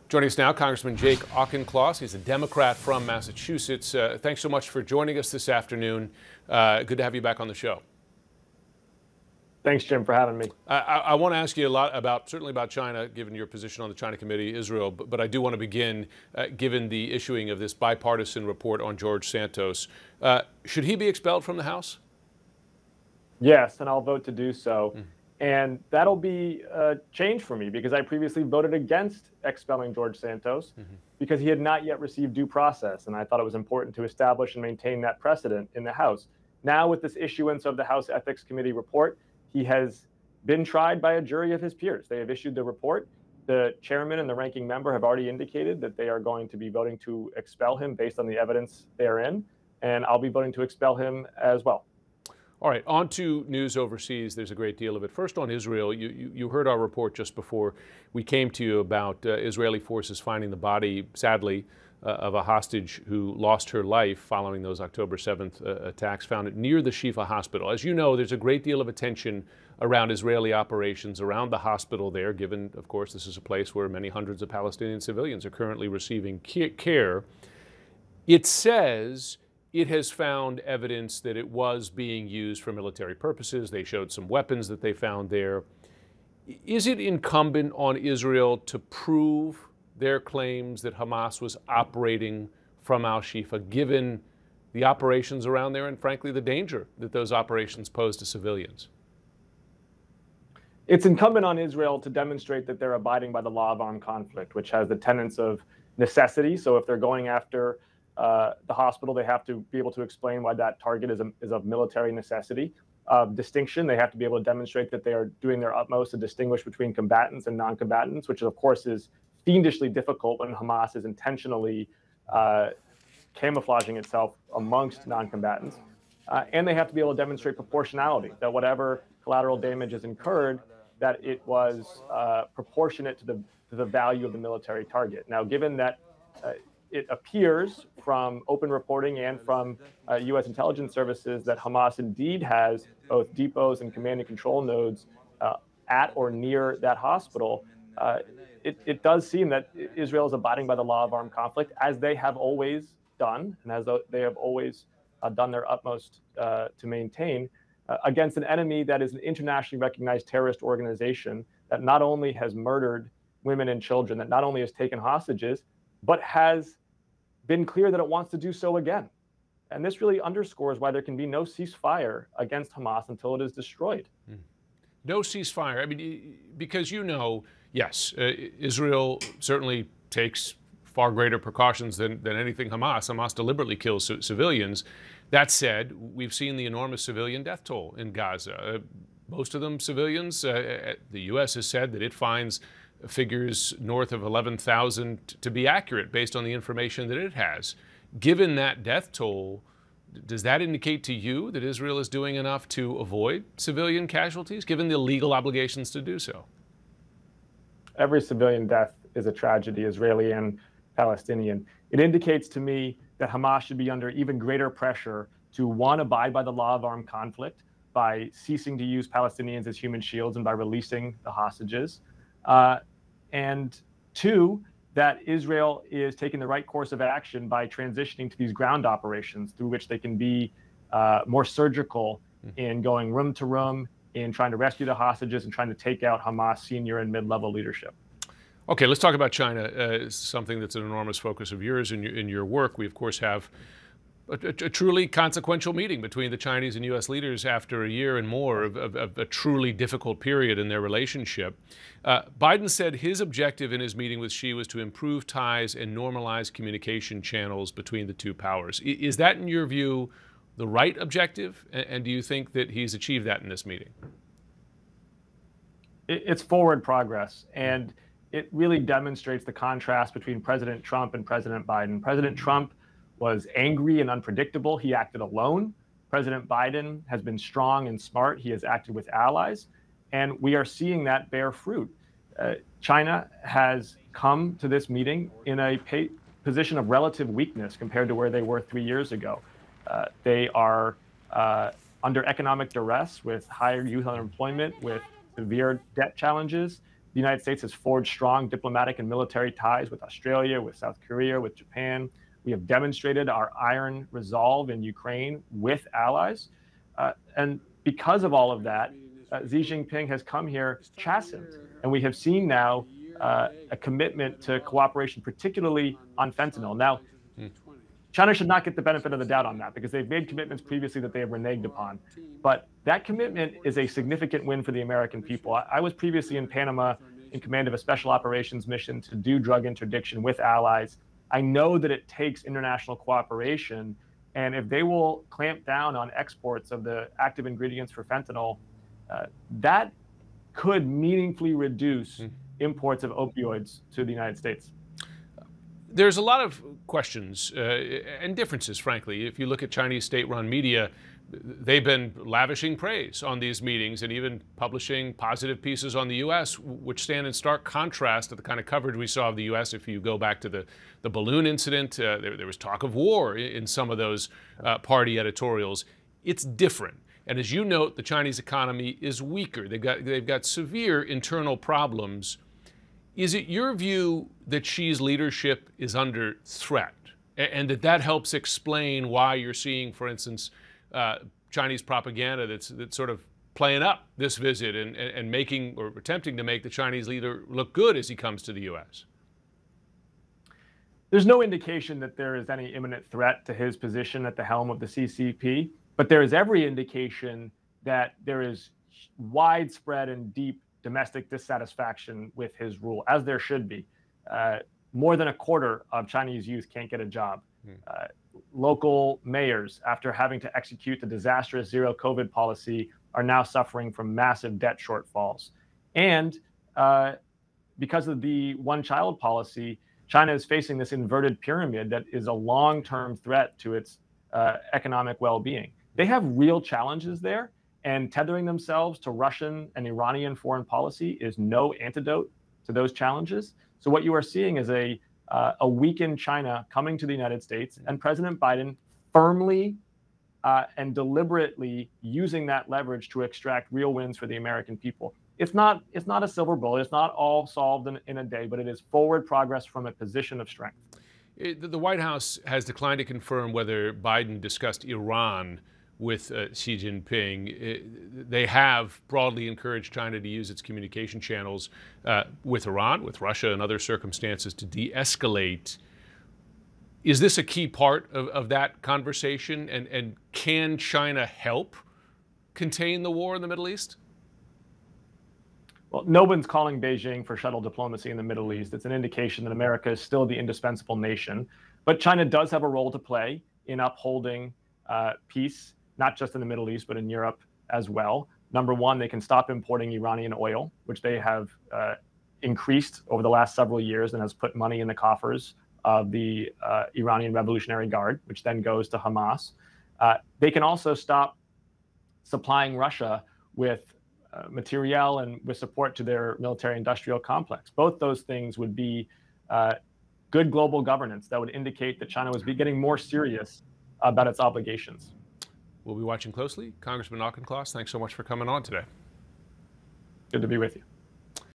Joining us now, Congressman Jake Auchincloss. He's a Democrat from Massachusetts. Thanks so much for joining us this afternoon. Good to have you back on the show. Thanks, Jim, for having me. I want to ask you a lot certainly about China, given your position on the China Committee, Israel, but I do want to begin, given the issuing of this bipartisan report on George Santos. Should he be expelled from the House? Yes, and I'll vote to do so. And that'll be a change for me because I previously voted against expelling George Santos because he had not yet received due process. And I thought it was important to establish and maintain that precedent in the House. Now, with this issuance of the House Ethics Committee report, he has been tried by a jury of his peers. They have issued the report. The chairman and the ranking member have already indicated that they are going to be voting to expel him based on the evidence therein. And I'll be voting to expel him as well. All right, on to news overseas. There's a great deal of it. First on Israel, you heard our report just before we came to you about Israeli forces finding the body, sadly, of a hostage who lost her life following those October 7th attacks, found it near the Shifa hospital. As you know, there's a great deal of attention around Israeli operations around the hospital there, given, of course, this is a place where many hundreds of Palestinian civilians are currently receiving care. It says it has found evidence that it was being used for military purposes. They showed some weapons that they found there. Is it incumbent on Israel to prove their claims that Hamas was operating from al-Shifa, given the operations around there and, frankly, the danger that those operations pose to civilians? It's incumbent on Israel to demonstrate that they're abiding by the law of armed conflict, which has the tenets of necessity. So if they're going after the hospital, they have to be able to explain why that target is of military necessity. Distinction, they have to be able to demonstrate that they are doing their utmost to distinguish between combatants and non-combatants, which of course is fiendishly difficult when Hamas is intentionally camouflaging itself amongst non-combatants. And they have to be able to demonstrate proportionality, that whatever collateral damage is incurred, that it was proportionate to the value of the military target. Now, given that it appears from open reporting and from U.S. intelligence services that Hamas indeed has both depots and command and control nodes at or near that hospital, it does seem that Israel is abiding by the law of armed conflict, as they have always done, and as they have always done their utmost to maintain, against an enemy that is an internationally recognized terrorist organization that not only has murdered women and children, that not only has taken hostages, but has been clear that it wants to do so again. And this really underscores why there can be no ceasefire against Hamas until it is destroyed. No ceasefire. I mean, because yes, Israel certainly takes far greater precautions than anything Hamas. Hamas deliberately kills civilians. That said, we've seen the enormous civilian death toll in Gaza. Most of them civilians. The U.S. has said that it finds figures north of 11,000 to be accurate based on the information that it has. Given that death toll, does that indicate to you that Israel is doing enough to avoid civilian casualties, given the legal obligations to do so? Every civilian death is a tragedy, Israeli and Palestinian. It indicates to me that Hamas should be under even greater pressure to, one, abide by the law of armed conflict by ceasing to use Palestinians as human shields and by releasing the hostages. And two, that Israel is taking the right course of action by transitioning to these ground operations through which they can be more surgical in going room to room, in trying to rescue the hostages and trying to take out Hamas senior and mid-level leadership. Okay, let's talk about China, something that's an enormous focus of yours in your work. We, of course, have a truly consequential meeting between the Chinese and U.S. leaders after a year and more of a truly difficult period in their relationship. Biden said his objective in his meeting with Xi was to improve ties and normalize communication channels between the two powers. Is that, in your view, the right objective? And do you think that he's achieved that in this meeting? It's forward progress. And it really demonstrates the contrast between President Trump and President Biden. President Trump was angry and unpredictable. He acted alone. President Biden has been strong and smart. He has acted with allies. And we are seeing that bear fruit. China has come to this meeting in a position of relative weakness compared to where they were 3 years ago. They are under economic duress with higher youth unemployment, with severe debt challenges. the United States has forged strong diplomatic and military ties with Australia, with South Korea, with Japan. We have demonstrated our iron resolve in Ukraine with allies. And because of all of that, Xi Jinping has come here chastened. And we have seen now a commitment to cooperation, particularly on fentanyl. Now, China should not get the benefit of the doubt on that because they've made commitments previously that they have reneged upon. But that commitment is a significant win for the American people. I was previously in Panama in command of a special operations mission to do drug interdiction with allies. I know that it takes international cooperation. And if they will clamp down on exports of the active ingredients for fentanyl, that could meaningfully reduce imports of opioids to the United States. There's a lot of questions and differences, frankly. If you look at Chinese state-run media, they've been lavishing praise on these meetings and even publishing positive pieces on the U.S., which stand in stark contrast to the kind of coverage we saw of the U.S. If you go back to the balloon incident, there was talk of war in some of those party editorials. It's different. And as you note, the Chinese economy is weaker. They've got severe internal problems. Is it your view that Xi's leadership is under threat and that helps explain why you're seeing, for instance, Chinese propaganda that's sort of playing up this visit and making or attempting to make the Chinese leader look good as he comes to the U.S.? There's no indication that there is any imminent threat to his position at the helm of the CCP, but there is every indication that there is widespread and deep domestic dissatisfaction with his rule, as there should be. More than a quarter of Chinese youth can't get a job. Local mayors, after having to execute the disastrous zero COVID policy, are now suffering from massive debt shortfalls. And because of the one-child policy, China is facing this inverted pyramid that is a long-term threat to its economic well-being. They have real challenges there, and tethering themselves to Russian and Iranian foreign policy is no antidote to those challenges. So what you are seeing is a weakened China coming to the United States, and President Biden firmly and deliberately using that leverage to extract real wins for the American people. It's not a silver bullet. It's not all solved in a day, but it is forward progress from a position of strength. The White House has declined to confirm whether Biden discussed Iran with Xi Jinping. They have broadly encouraged China to use its communication channels with Iran, with Russia, and other circumstances to de-escalate. Is this a key part of that conversation? And can China help contain the war in the Middle East? Well, no one's calling Beijing for shuttle diplomacy in the Middle East. It's an indication that America is still the indispensable nation. But China does have a role to play in upholding peace, not just in the Middle East, but in Europe as well. Number one, they can stop importing Iranian oil, which they have increased over the last several years and has put money in the coffers of the Iranian Revolutionary Guard, which then goes to Hamas. They can also stop supplying Russia with materiel and with support to their military-industrial complex. Both those things would be good global governance that would indicate that China was getting more serious about its obligations. We'll be watching closely. Congressman Auchincloss, thanks so much for coming on today. Good to be with you.